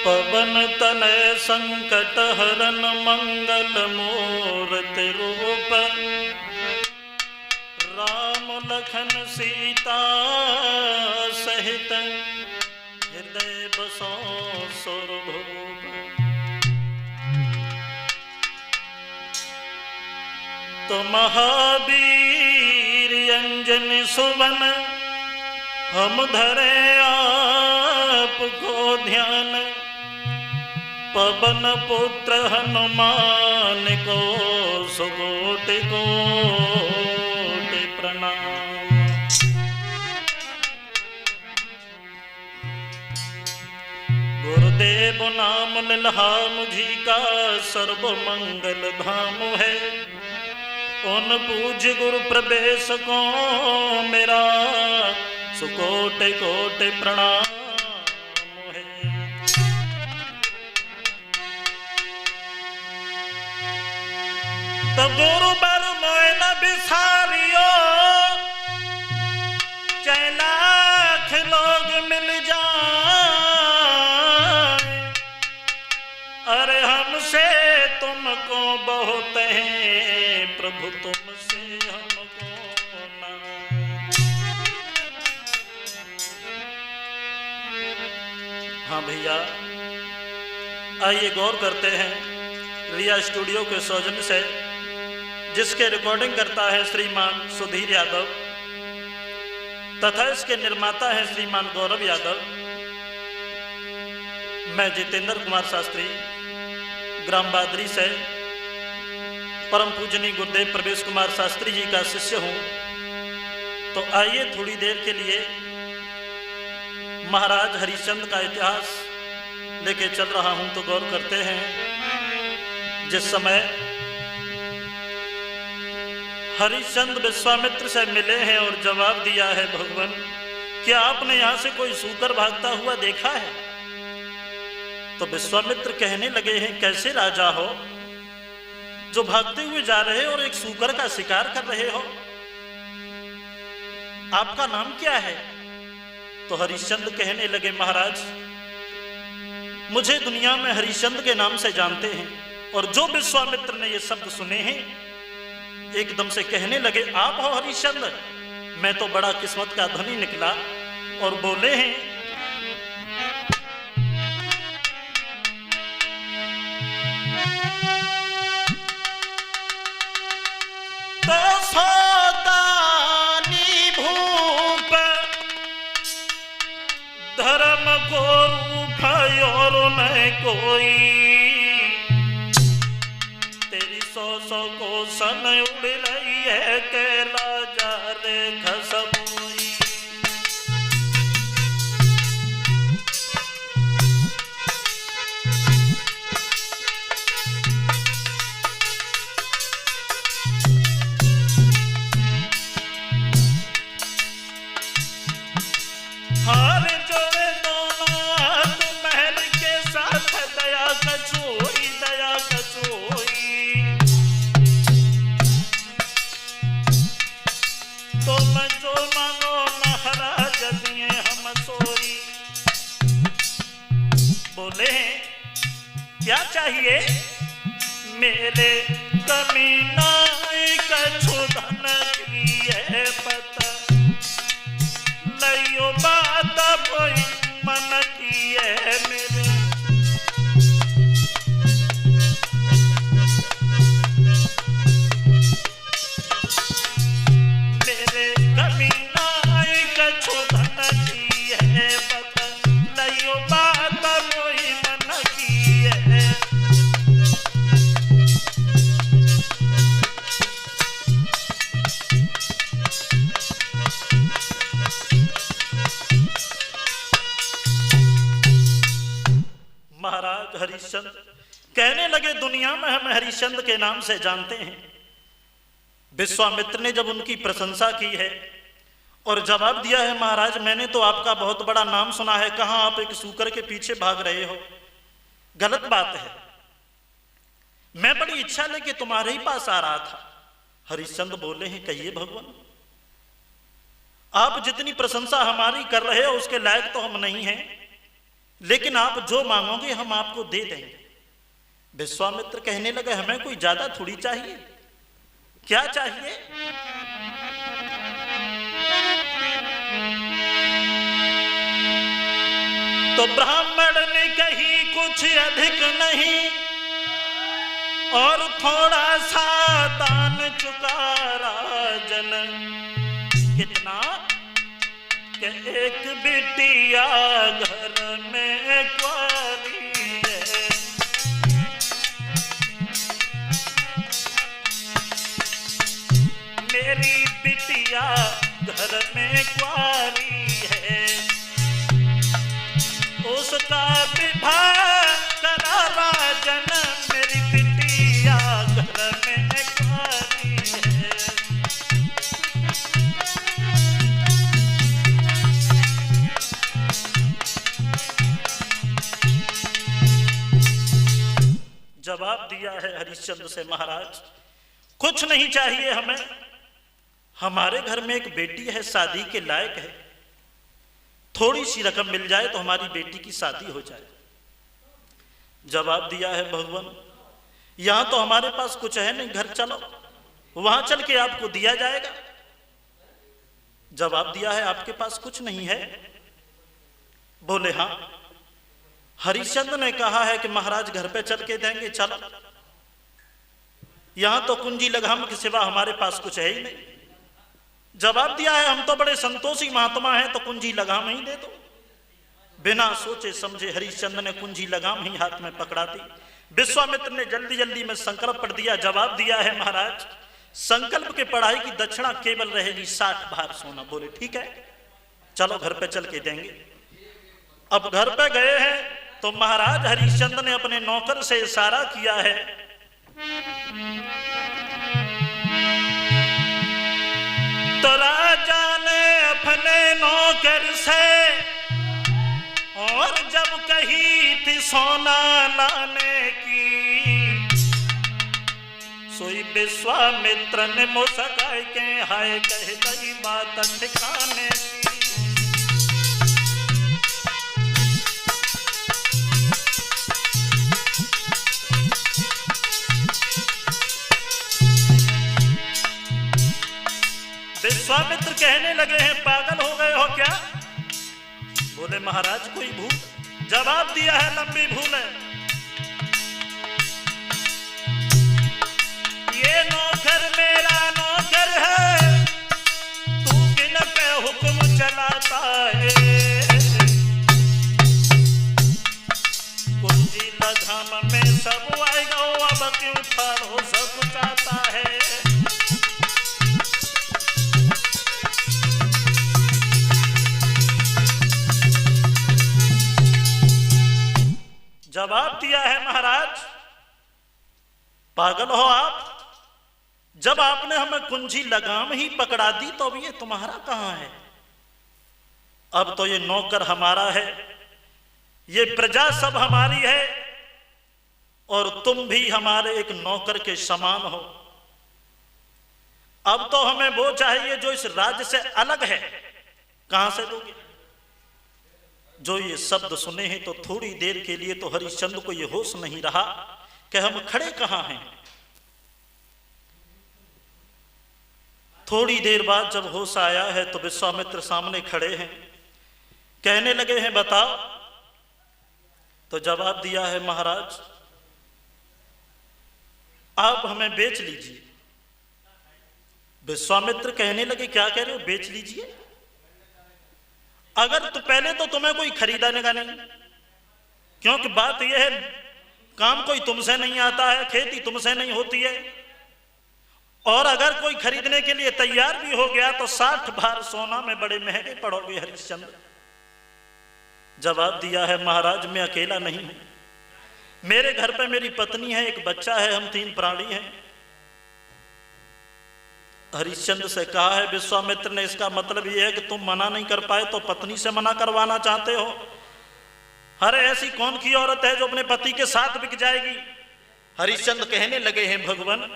पवन तनय संकट हरन मंगल मूर्ति रूप, राम लखन सीता सहित हृदय बसो सुरभूप। तो महावीर अंजनी सुवन, हम धरे आपको ध्यान, पवन पुत्र हनुमान को सुकोटि कोटि प्रणाम। गुरुदेव नाम लिल्हा मुझी का सर्व मंगल धाम है, उन पूज्य गुरु प्रवेश को मेरा सुकोटि कोटि प्रणाम है। तो गुरु बर मोय न बिसारियो, चाहे लाख लोग मिल जाए, अरे हमसे तुमको बहुत है प्रभु, तुमसे हमको ना। हाँ भैया, आइए गौर करते हैं रिया स्टूडियो के सौजन्य से, जिसके रिकॉर्डिंग करता है श्रीमान सुधीर यादव तथा इसके निर्माता है श्रीमान गौरव यादव। मैं जितेंद्र कुमार शास्त्री ग्राम बादरी से परम पूजनीय गुरुदेव प्रवेश कुमार शास्त्री जी का शिष्य हूं। तो आइए थोड़ी देर के लिए महाराज हरिश्चंद्र का इतिहास लेके चल रहा हूं। तो गौर करते हैं, जिस समय हरिश्चंद्र विश्वामित्र से मिले हैं और जवाब दिया है, भगवान क्या आपने यहां से कोई सूकर भागता हुआ देखा है? तो विश्वामित्र कहने लगे हैं, कैसे राजा हो जो भागते हुए जा रहे हो और एक सूकर का शिकार कर रहे हो? आपका नाम क्या है? तो हरिश्चंद्र कहने लगे, महाराज मुझे दुनिया में हरिश्चंद्र के नाम से जानते हैं। और जो विश्वामित्र ने ये शब्द सुने हैं एकदम से कहने लगे, आप हो हरिश्चंद्र? मैं तो बड़ा किस्मत का धनी निकला। और बोले हैं, तो सौदानी भूप धर्म को रूप और न कोई, तेरी सौ सौ को सन उड़ रही है कैला जा रे खसबोई। हार जोड़े दोनों महल के साथ दया कचोई, दया कचोई। तो मैं जो मांगो महाराज दिए हम सोई। बोले क्या चाहिए? मेरे कमीना कछु धन की है पता, लइयो बात कोई मन की है मेरे। मेरे कमीना कछु धन की है पता, लइयो बात कोई मन की है। महाराज हरिश्चंद्र कहने लगे, दुनिया में हम हरिश्चंद्र के नाम से जानते हैं। विश्वामित्र ने जब उनकी प्रशंसा की है और जवाब दिया है, महाराज मैंने तो आपका बहुत बड़ा नाम सुना है, कहां आप एक सूकर के पीछे भाग रहे हो? गलत बात है, मैं बड़ी इच्छा लेके तुम्हारे ही पास आ रहा था। हरिश्चंद्र बोले हैं, कहिए भगवान, आप जितनी प्रशंसा हमारी कर रहे हो उसके लायक तो हम नहीं हैं। लेकिन आप जो मांगोगे हम आपको दे देंगे। विश्वामित्र कहने लगे हमें कोई ज्यादा थोड़ी चाहिए, क्या चाहिए? तो ब्राह्मण ने कही कुछ अधिक नहीं, और थोड़ा सा दान चुका राजन। कितना? कि एक बिटिया घर में कुंवारी है, मेरी बिटिया घर में कुंवारी है, उसका विवाह करा राजन, मेरी बिटिया घर में कुंवारी है। जवाब दिया है हरिश्चंद्र से, महाराज कुछ नहीं चाहिए हमें, हमारे घर में एक बेटी है, शादी के लायक है, थोड़ी सी रकम मिल जाए तो हमारी बेटी की शादी हो जाए। जवाब दिया है भगवान यहां तो हमारे पास कुछ है नहीं, घर चलो वहां चल के आपको दिया जाएगा। जवाब दिया है आपके पास कुछ नहीं है? बोले हां। हरिश्चंद्र ने कहा है कि महाराज घर पे चल के देंगे, चलो यहां तो कुंजी लगाम के सिवा हमारे पास कुछ है ही नहीं। जवाब दिया है हम तो बड़े संतोषी महात्मा हैं, तो कुंजी लगाम ही दे दो। बिना सोचे समझे हरिश्चंद्र ने कुंजी लगाम ही हाथ में पकड़ा दी। विश्वामित्र ने जल्दी जल्दी में संकल्प पढ़ दिया। जवाब दिया है महाराज संकल्प के पढ़ाई की दक्षिणा केवल रहेगी 60 भार सोना। बोले ठीक है चलो घर पे चल के देंगे। अब घर पे गए हैं तो महाराज हरिश्चंद्र ने अपने नौकर से इशारा किया है, तो राजा ने अपने नौकर से और जब कही थी सोना लाने की, सोई विश्वामित्र ने मुस्काए के हाय कह गई बात ठिकाने की। विश्वामित्र कहने लगे हैं पागल हो गए हो क्या? बोले महाराज कोई भूल। जवाब दिया है लंबी भूल है। ये नौकर मेरा नौकर है, तू किन पे हुक्म चलाता है, कुंजी लगाम में सब आएगा, अब क्यों फाड़ो सब चाहता है। जवाब दिया है महाराज पागल हो आप, जब आपने हमें कुंजी लगाम ही पकड़ा दी तो अब ये तुम्हारा कहां है? अब तो ये नौकर हमारा है, ये प्रजा सब हमारी है और तुम भी हमारे एक नौकर के समान हो। अब तो हमें वो चाहिए जो इस राज्य से अलग है। कहां से दोगे? जो ये शब्द सुने हैं तो थोड़ी देर के लिए तो हरिश्चंद्र को ये होश नहीं रहा कि हम खड़े कहां हैं। थोड़ी देर बाद जब होश आया है तो विश्वामित्र सामने खड़े हैं, कहने लगे हैं बताओ। तो जवाब दिया है महाराज आप हमें बेच लीजिए। विश्वामित्र कहने लगे क्या कह रहे हो बेच लीजिए? अगर तो पहले तो तुम्हें कोई खरीदने का नहीं, क्योंकि बात यह है काम कोई तुमसे नहीं आता है, खेती तुमसे नहीं होती है, और अगर कोई खरीदने के लिए तैयार भी हो गया तो 60 भार सोना में बड़े महंगे पड़ोगे हरिश्चंद्र। जवाब दिया है महाराज मैं अकेला नहीं हूं, मेरे घर पे मेरी पत्नी है, एक बच्चा है, हम 3 प्राणी हैं। हरिश्चंद्र से कहा है विश्वामित्र ने इसका मतलब यह है कि तुम मना नहीं कर पाए तो पत्नी से मना करवाना चाहते हो? अरे ऐसी कौन की औरत है जो अपने पति के साथ बिक जाएगी? हरिश्चंद्र कहने लगे हैं भगवान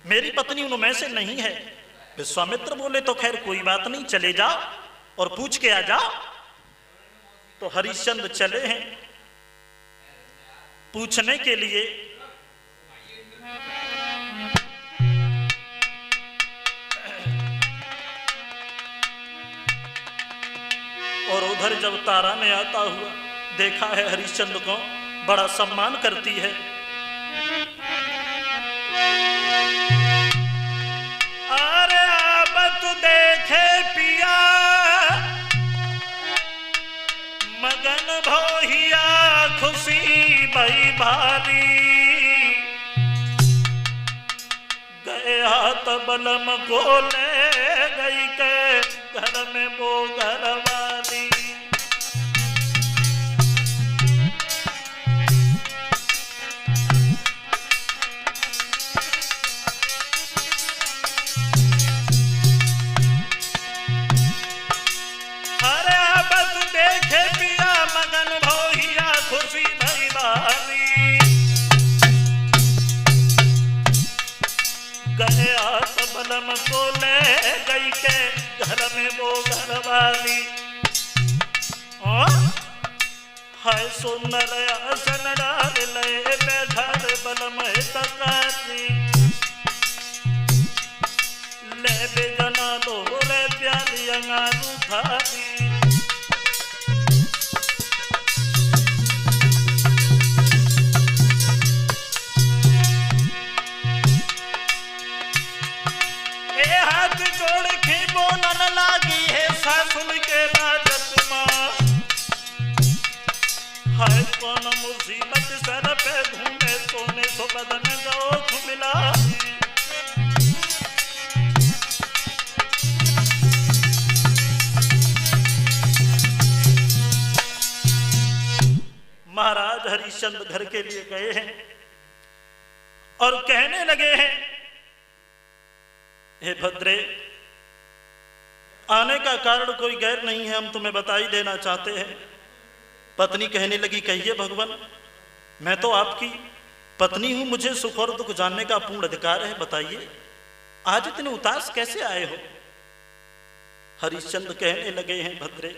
मेरी पत्नी उनमें से नहीं है। विश्वामित्र बोले तो खैर कोई बात नहीं, चले जाओ और पूछ के आ जाओ। तो हरिश्चंद्र चले हैं पूछने के लिए। और उधर जब तारा ने आता हुआ देखा है हरिश्चंद्र को, बड़ा सम्मान करती है। अरे अब तू देखे पिया मगन भोहिया खुशी भई भारी, गया तो बलम को ले गई के घर में वो घरवाली। गया तो बलम को ले गई के घर में वो घरवाली। हाय सुंदर आसन डाल ले बैठल बलम तकारी, ले बेजना दो रे प्याली अंगारू थारी। जोड़ के बोलन लागी है सासुर के राजत मां, हाय कौन मुसीबत सर पे घूमे सोने सो बदन गोख मिला। महाराज हरिश्चंद्र घर के लिए गए हैं और कहने लगे हैं, हे भद्रे, आने का कारण कोई गैर नहीं है, हम तुम्हें बता ही देना चाहते हैं। पत्नी कहने लगी, कहिए भगवान, मैं तो आपकी पत्नी हूं, मुझे सुख और दुख जानने का पूर्ण अधिकार है, बताइए आज इतने उदास कैसे आए हो। हरिश्चंद्र कहने लगे हैं, भद्रे,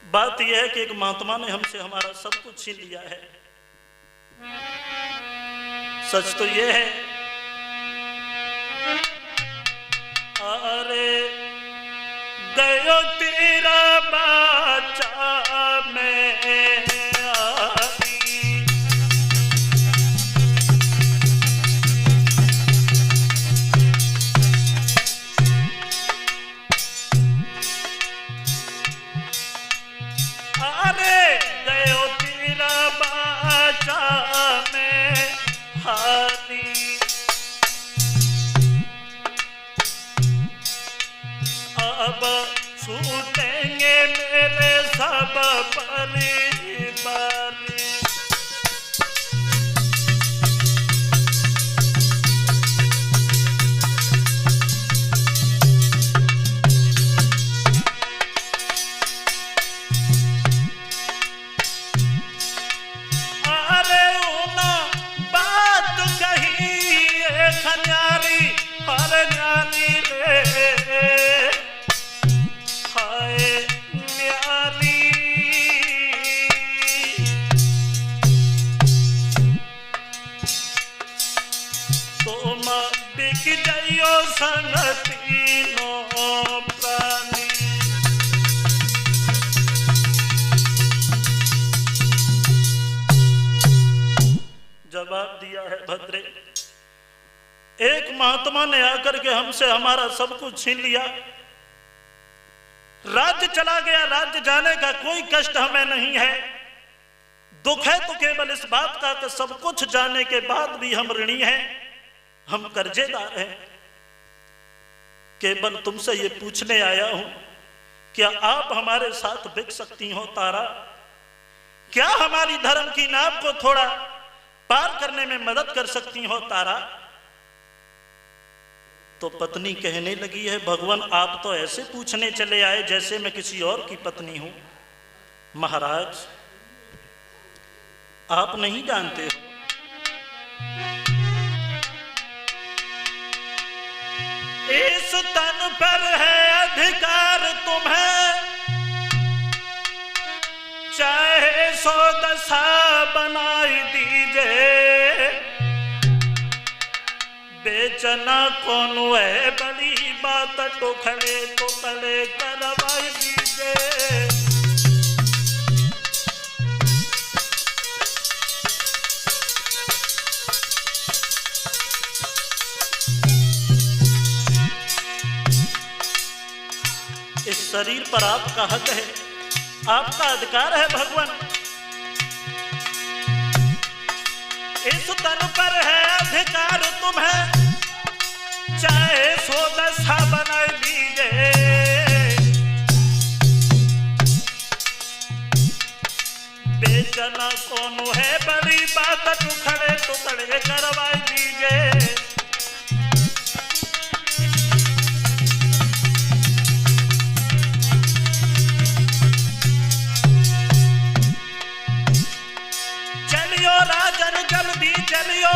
बात यह है कि एक महात्मा ने हमसे हमारा सब कुछ छीन लिया है। सच तो यह है, अरे गयो तेरा बाचा में आती, अरे गयो तेरा बाचा में हाथी। अब छूटेंगे मेरे सब परिवार, अरे उना बात कही खन्यारी हर न्यारी रे, जवाब दिया है, भद्रे, एक महात्मा ने आकर के हमसे हमारा सब कुछ छीन लिया, राज्य चला गया, राज्य जाने का कोई कष्ट हमें नहीं है, दुख है तो केवल इस बात का कि सब कुछ जाने के बाद भी हम ऋणी हैं, हम कर्जेदार हैं। केवल तुमसे ये पूछने आया हूं, क्या आप हमारे साथ बिक सकती हो तारा? क्या हमारी धर्म की नाव को थोड़ा पार करने में मदद कर सकती हो तारा? तो पत्नी कहने लगी है, भगवान आप तो ऐसे पूछने चले आए जैसे मैं किसी और की पत्नी हूं। महाराज आप नहीं जानते हो, इस तन पर है अधिकार तुम्हें चाहे 100 दशा बनाई दीजिए, बेचना कौन है बड़ी बात, टुकड़े टुकड़े करवाई दीजिए। इस शरीर पर आपका हक है, आपका अधिकार है भगवान। इस तन पर है अधिकार तुम्हें, चाहे 100 दशा बना दीजिए, बेचना कौन है बड़ी बात, टुकड़े टुकड़े करवा दीजिए। चलियो राजन जल्दी चलियो,